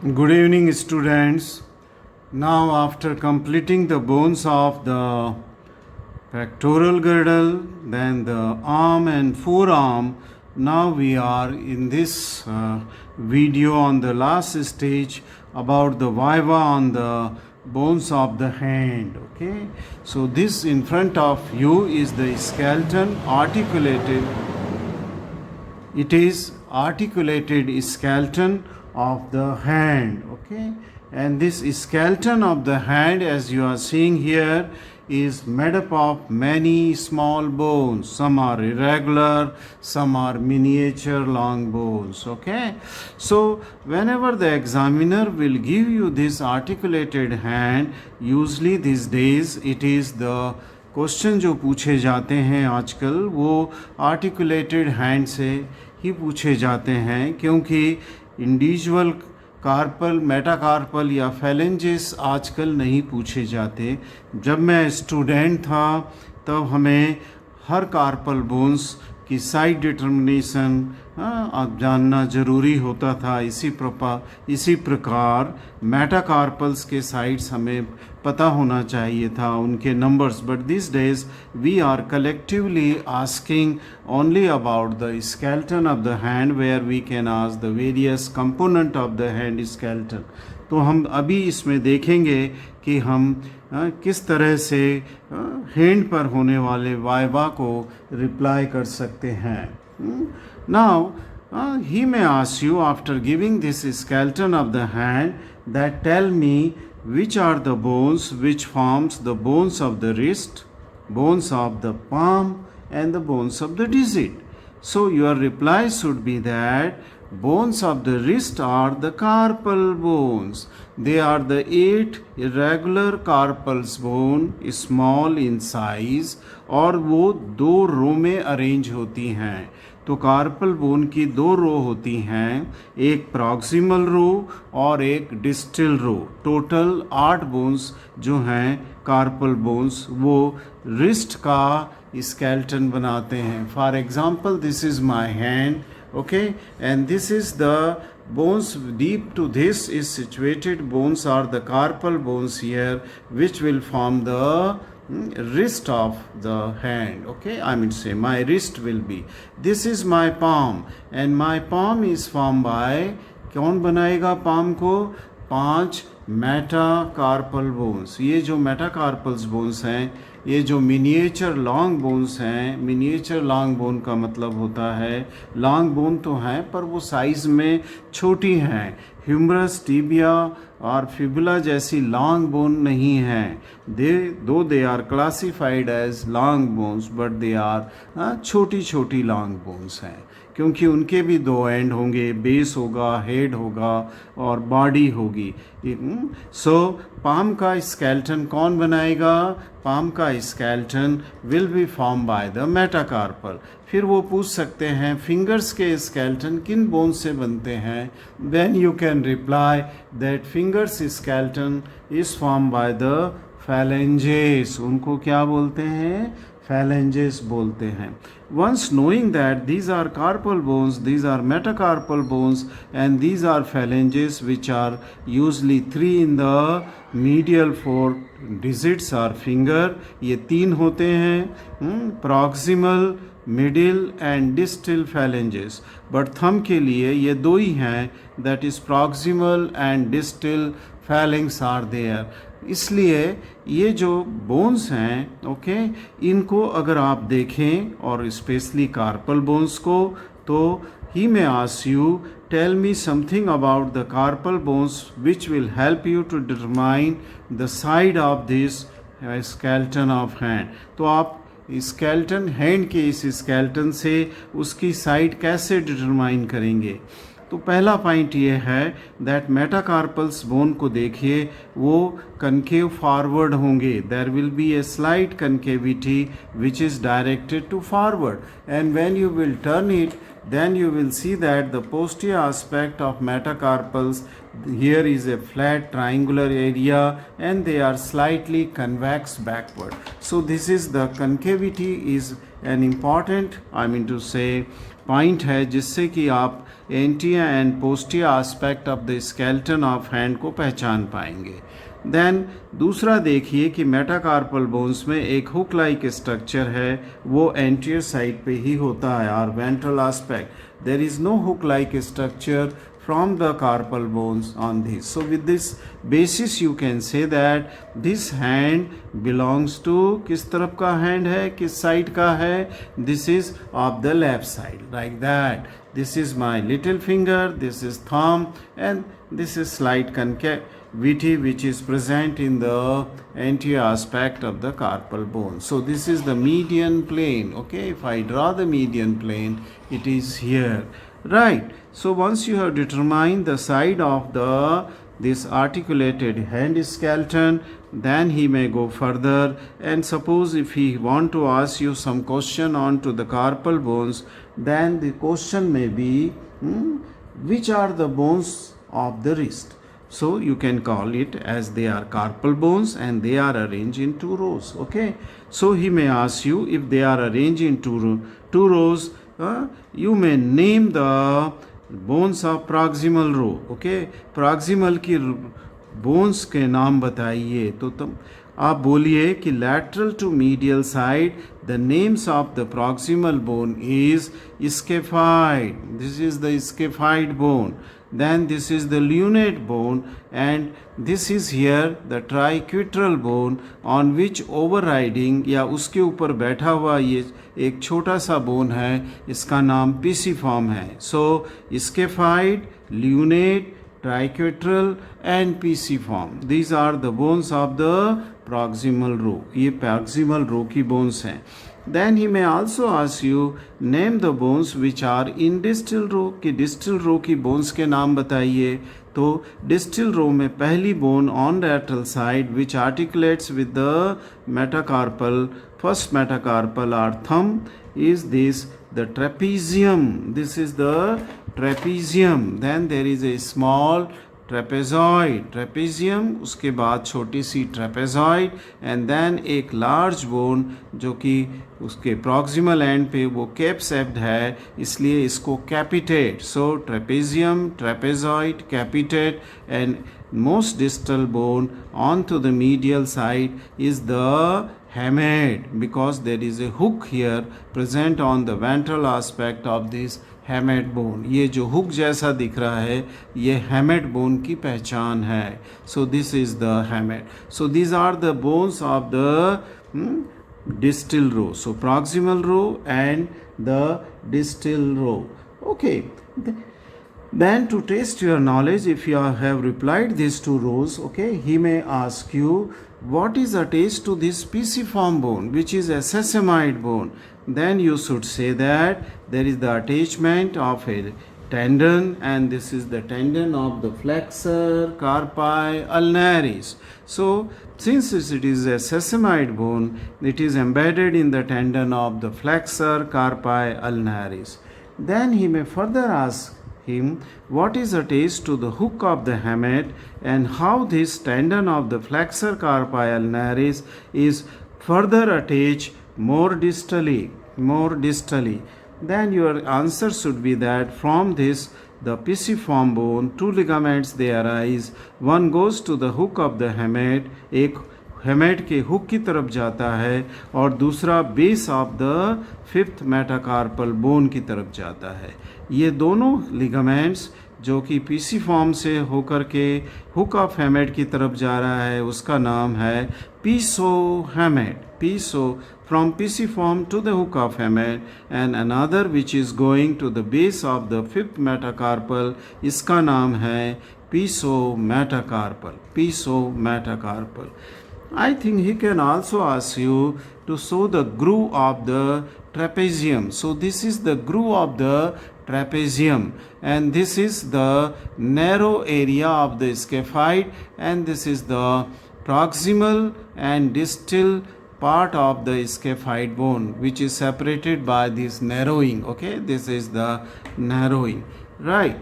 Good evening, students. Now, after completing the bones of the pectoral girdle, then the arm and forearm, now we are in this video on the last stage about the viva on the bones of the hand. Okay, so this in front of you is the skeleton articulated. It is articulated skeleton of the hand. Okay, and this skeleton of the hand, as you are seeing here, is made up of many small bones. Some are irregular, some are miniature long bones. Okay, so whenever the examiner will give you this articulated hand, usually these days it is the question जो पूछे जाते हैं आजकल वो articulated hand से ही पूछे जाते हैं, क्योंकि इंडिविजुअल कार्पल, मेटाकार्पल या फेलेंजेस आजकल नहीं पूछे जाते। जब मैं स्टूडेंट था तब हमें हर कार्पल बोन्स की साइड डिटर्मिनेशन आप जानना ज़रूरी होता था। इसी प्रकार मेटाकार्पल्स के साइड्स हमें पता होना चाहिए था, उनके numbers. But this days we are collectively asking only about the skeleton of the hand, where we can ask the various component of the hand skeleton. तो हम अभी इसमें देखेंगे कि हम किस तरह से हैंड पर होने वाले वाइवा को रिप्लाई कर सकते हैं। Now he may ask you, after giving this skeleton of the hand, that tell me which are the bones which forms the bones of the wrist, bones of the palm and the bones of the digit. So your reply should be that bones of the wrist are the carpal bones. They are the 8 irregular carpals bone, small in size, और वो 2 रो में arrange होती हैं। तो carpal bone की 2 रो होती हैं, एक प्रॉक्सिमल रो और एक डिस्टल रो। टोटल 8 बोन्स जो हैं कार्पल बोन्स, वो रिस्ट का स्केलेटन बनाते हैं। For example, this is my hand, okay, and this is the bones. Deep to this is situated bones are the carpal bones here, which will form the wrist of the hand. Okay, I mean say my wrist will be, this is my palm, and my palm is formed by, कौन बनाएगा palm को? 5 metacarpal bones. ये जो metacarpals bones हैं, ये जो miniature long bones हैं, miniature long bone का मतलब होता है लॉन्ग बोन तो हैं पर वो साइज़ में छोटी हैं। ह्यूमरस, टिबिया और फिबुला जैसी लॉन्ग बोन नहीं हैं। They are classified as long bones, but they are छोटी छोटी लॉन्ग बोन्स हैं, क्योंकि उनके भी 2 एंड होंगे, बेस होगा, हेड होगा और बॉडी होगी। सो पाम का स्केलेटन कौन बनाएगा? पाम का skeleton will be form by the metacarpal. फिर वो पूछ सकते हैं फिंगर्स के स्केलेटन किन बोन से बनते हैं? Then you can reply that fingers skeleton is form by the phalanges। उनको क्या बोलते हैं? phalanges बोलते हैं। Once knowing that these are carpal bones, these are metacarpal bones, and these are phalanges, which are usually 3 in the medial 4 digits or finger, ये 3 होते हैं, proximal, middle and distal phalanges। but thumb के लिए ये 2 ही हैं, that is proximal and distal phalanx are there। इसलिए ये जो बोन्स हैं, ओके, इनको अगर आप देखें और स्पेशली कार्पल बोन्स को, तो he may ask you tell me something about the carpal bones which will help you to determine the side of this skeleton of hand. तो आप स्केलेटन हैंड के इस स्केलेटन से उसकी साइड कैसे determine करेंगे? तो पहला पॉइंट ये है दैट मेटाकार्पल्स बोन को देखिए, वो कनकेव फॉरवर्ड होंगे। There will be a slight concavity which is directed to forward, and when you will turn it, then you will see that the posterior aspect of metacarpals, here is a flat triangular area and they are slightly convex backward. So this is the concavity is an important point है जिससे कि आप anterior and posterior aspect of the skeleton of hand को पहचान पाएंगे. Then दूसरा देखिए कि मेटाकार्पल बोन्स में एक हुक लाइक स्ट्रक्चर है, वो एंटीरियर साइड पे ही होता है और ventral aspect. There is no hook like structure from the carpal bones on this. So with this basis you can say that this hand belongs to किस तरफ का hand है, किस side का है, this is of the left side, like that. This is my little finger, this is thumb, and this is slight concavity which is present in the anterior aspect of the carpal bone. So this is the median plane. Okay, if I draw the median plane, it is here. Right. So once you have determined the side of this articulated hand skeleton, then he may go further, and suppose if he want to ask you some question on to the carpal bones, then the question may be which are the bones of the wrist. So you can call it as they are carpal bones and they are arranged in two rows. Okay, so he may ask you if they are arranged in two rows, you may name the bones of proximal row. Okay, proximal की bones के नाम बताइए. तो तुम आप बोलिए कि lateral to medial side, the names of the proximal bone is scaphoid. This is the scaphoid bone. Then this is the lunate bone, and this is here the triquetral bone, on which overriding या उसके ऊपर बैठा हुआ ये एक छोटा सा bone है, इसका नाम pisiform है. So scaphoid, lunate, triquetral and pisiform, these are the bones of the proximal row. ये proximal row की bones हैं. Then he may also ask you name the bones which are in distal row. कि distal row की bones के नाम बताइए. तो distal row में पहली bone on lateral side which articulates with the metacarpal, first metacarpal or thumb, is this the trapezium. This is the trapezium. Then there is a small trapezoid, trapezium, उसके बाद छोटी सी trapezoid, and then एक large bone जो कि उसके proximal end पे वो cape-shaped है, इसलिए इसको capitate. So trapezium, trapezoid, capitate, and most distal bone onto the medial side is the hamate, because there is a hook here present on the ventral aspect of this hamate bone. ये जो hook जैसा दिख रहा है ये hamate bone की पहचान है. So this is the hamate. So these are the bones of the distal row. So proximal row and the distal row. Okay. Then to test your knowledge, if you have replied these two rows, okay, he may ask you what is attached to this pisiform bone, which is a sesamoid bone. Then you should say that there is the attachment of a tendon, and this is the tendon of the flexor carpi ulnaris. So since it is a sesamoid bone, it is embedded in the tendon of the flexor carpi ulnaris. Then he may further ask him what is attached to the hook of the hamate and how this tendon of the flexor carpi ulnaris is further attached more distally. Then your answer should be that from this the pisiform bone, two ligaments they arise. One goes to the hook of the hamate, एक hamate के hook की तरफ जाता है, और दूसरा base of the fifth metacarpal bone की तरफ जाता है. ये दोनों लिगामेंट्स जो कि पीसीफॉर्म से होकर के हुक ऑफ हेमेट की तरफ जा रहा है उसका नाम है पीसोहेमेट. पीसो from pisiform to the hook of hamate, and another which is going to the base of the fifth metacarpal, इसका नाम है pseudometacarpal. Pseudometacarpal. I think he can also ask you to show the groove of the trapezium. So this is the groove of the trapezium, and this is the narrow area of the scaphoid, and this is the proximal and distal part of the scaphoid bone which is separated by this narrowing. Okay, this is the narrowing, right?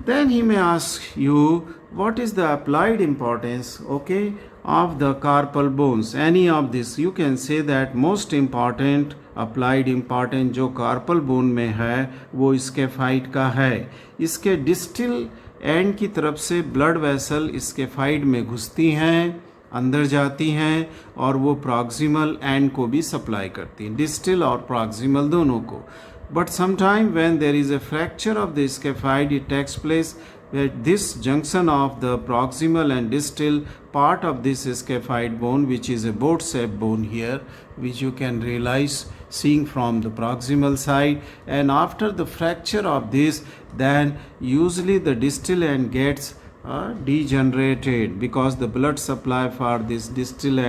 Then he may ask you what is the applied importance, okay, of the carpal bones. Any of this, you can say that most important applied importance जो carpal bone में है वो scaphoid का है। इसके distal end की तरफ से ब्लड वेसल स्केफाइड में घुसती हैं, अंदर जाती हैं और वो प्रॉक्सिमल एंड को भी सप्लाई करती हैं, डिस्टल और प्रॉक्सिमल दोनों को। But sometime when there is a fracture of the scaphoid it takes place at this junction of the proximal and distal part of this scaphoid bone, which is a boat shaped bone here, which you can realize seeing from the proximal side. And after the fracture of this, then usually the distal end gets degenerated because the blood supply for this distal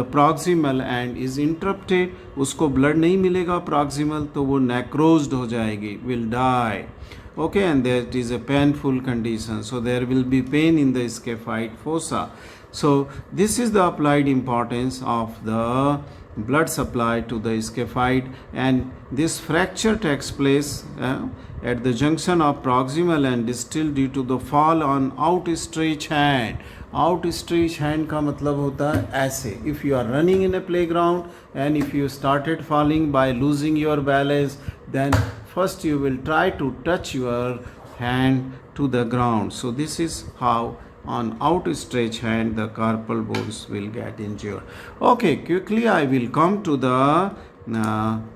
the proximal end is interrupted. उसको blood नहीं मिलेगा proximal, तो वो necrosed हो जाएगी, will die. Okay, and that is a painful condition, so there will be pain in the scaphoid fossa. So this is the applied importance of the blood supply to the scaphoid, and this fracture takes place at the junction of proximal and distal due to the fall on outstretched hand. Outstretched hand का मतलब होता है ऐसे, if you are running in a playground and if you started falling by losing your balance, then first you will try to touch your hand to the ground. So this is how on outstretched hand the carpal bones will get injured. Okay, quickly I will come to the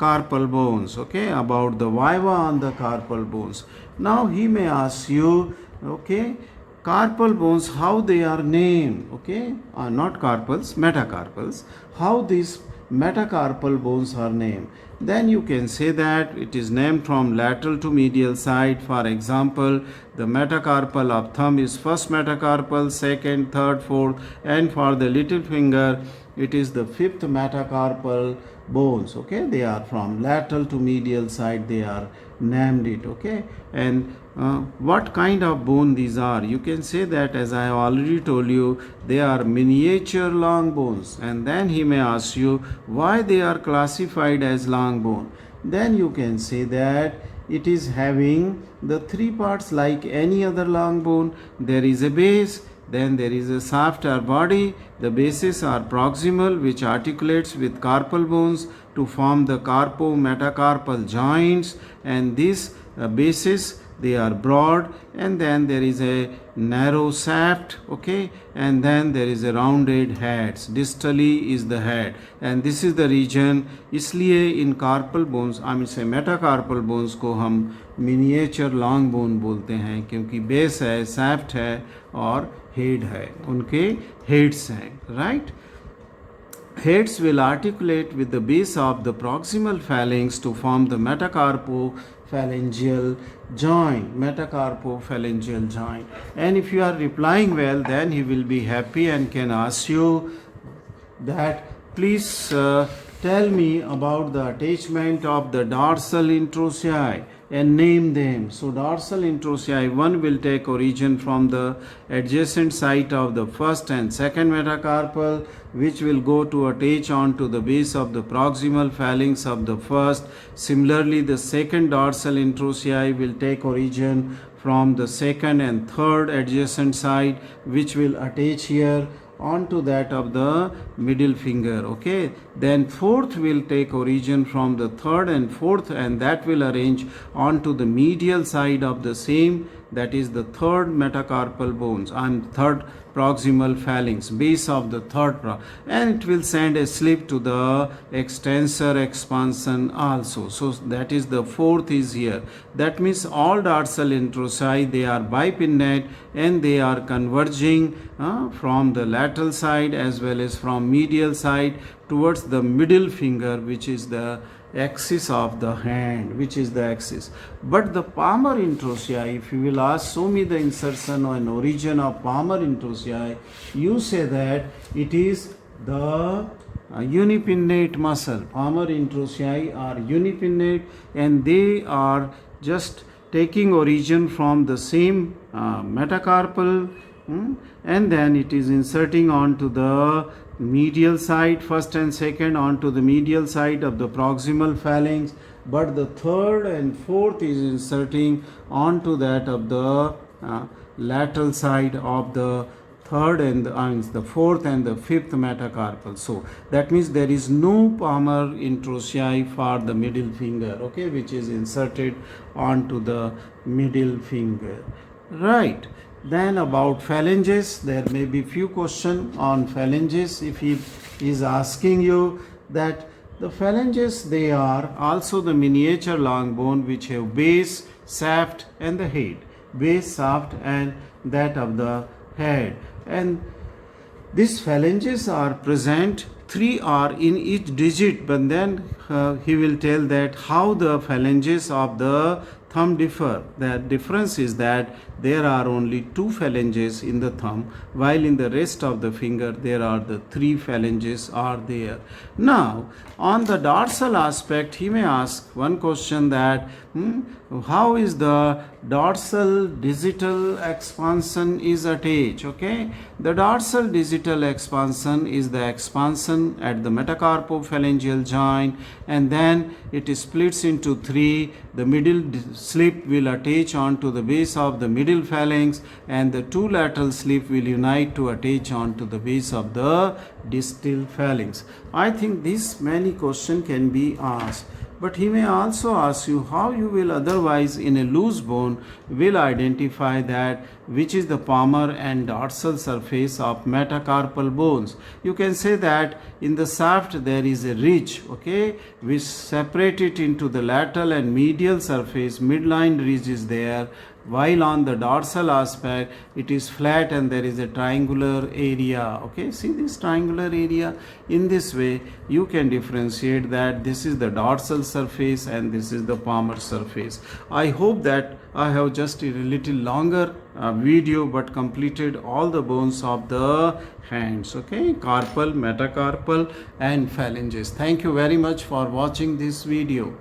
carpal bones. Okay, about the viva on the carpal bones. Now he may ask you, okay, carpal bones, how they are named. Okay, not carpals, metacarpals, how these metacarpal bones are named. Then you can say that it is named from lateral to medial side. For example, the metacarpal of thumb is first metacarpal, second, third, fourth, and for the little finger it is the fifth metacarpal bones. Okay, they are from lateral to medial side, they are named it. Okay, and what kind of bone these are? You can say that, as I have already told you, they are miniature long bones. And then he may ask you why they are classified as long bone. Then you can say that it is having the three parts like any other long bone. There is a base, then there is a shaft or body. The bases are proximal, which articulates with carpal bones to form the carpo-metacarpal joints, and these bases, they are broad, and then there is a narrow shaft. Okay, and then there is a rounded heads. Distally is the head, and this is the region. इसलिए in carpal bones, I mean say metacarpal bones को हम miniature long bone बोलते हैं, क्योंकि base है, shaft है और head है, उनके heads हैं, right? Heads will articulate with the base of the proximal phalanx to form the metacarpophalangeal joint. And if you are replying well, then he will be happy and can ask you that please tell me about the attachment of the dorsal interossei and name them. So dorsal interossei, one will take origin from the adjacent site of the first and second metacarpal, which will go to attach onto the base of the proximal phalanx of the first. Similarly, the second dorsal interossei will take origin from the second and third adjacent side, which will attach here onto that of the middle finger. Okay, then fourth will take origin from the third and fourth, and that will arrange onto the medial side of the same, that is the third metacarpal bones and third proximal phalanx, base of the third and it will send a slip to the extensor expansion also. So that is the fourth is here. That means all dorsal interossei, they are bipinnate and they are converging from the lateral side as well as from medial side towards the middle finger, which is the axis of the hand, which is the axis. But the palmar interossei, if you will ask, show me the insertion or an origin of palmar interossei, you say that it is the unipinnate muscle. Palmar interossei are unipinnate and they are just taking origin from the same metacarpal, and then it is inserting onto the medial side, first and second onto the medial side of the proximal phalanx, but the third and fourth is inserting onto that of the lateral side of the third and the fourth and the fifth metacarpal. So that means there is no palmar introsei for the middle finger, okay, which is inserted onto the middle finger. Right. Then about phalanges, there may be few questions on phalanges. If he is asking you that the phalanges, they are also the miniature long bone which have base, shaft and the head. Base, shaft and that of the head. And these phalanges are present, three are in each digit, but then he will tell that how the phalanges of the thumb differ. The difference is that there are only two phalanges in the thumb, while in the rest of the finger there are the three phalanges are there. Now, on the dorsal aspect, he may ask one question that how is the dorsal digital expansion is attached, okay? The dorsal digital expansion is the expansion at the metacarpophalangeal joint, and then it splits into three. The middle slip will attach onto the base of the middle phalanx, and the two lateral slip will unite to attach onto the base of the distal phalanx. I think this many question can be asked. But he may also ask you how you will otherwise in a loose bone will identify that which is the palmar and dorsal surface of metacarpal bones. You can say that in the shaft there is a ridge, okay, which separate it into the lateral and medial surface. Midline ridge is there, while on the dorsal aspect it is flat and there is a triangular area, okay. See this triangular area? In this way you can differentiate that this is the dorsal surface and this is the palmar surface. I hope that I have just a little longer video but completed all the bones of the hands, okay, carpal, metacarpal and phalanges. Thank you very much for watching this video.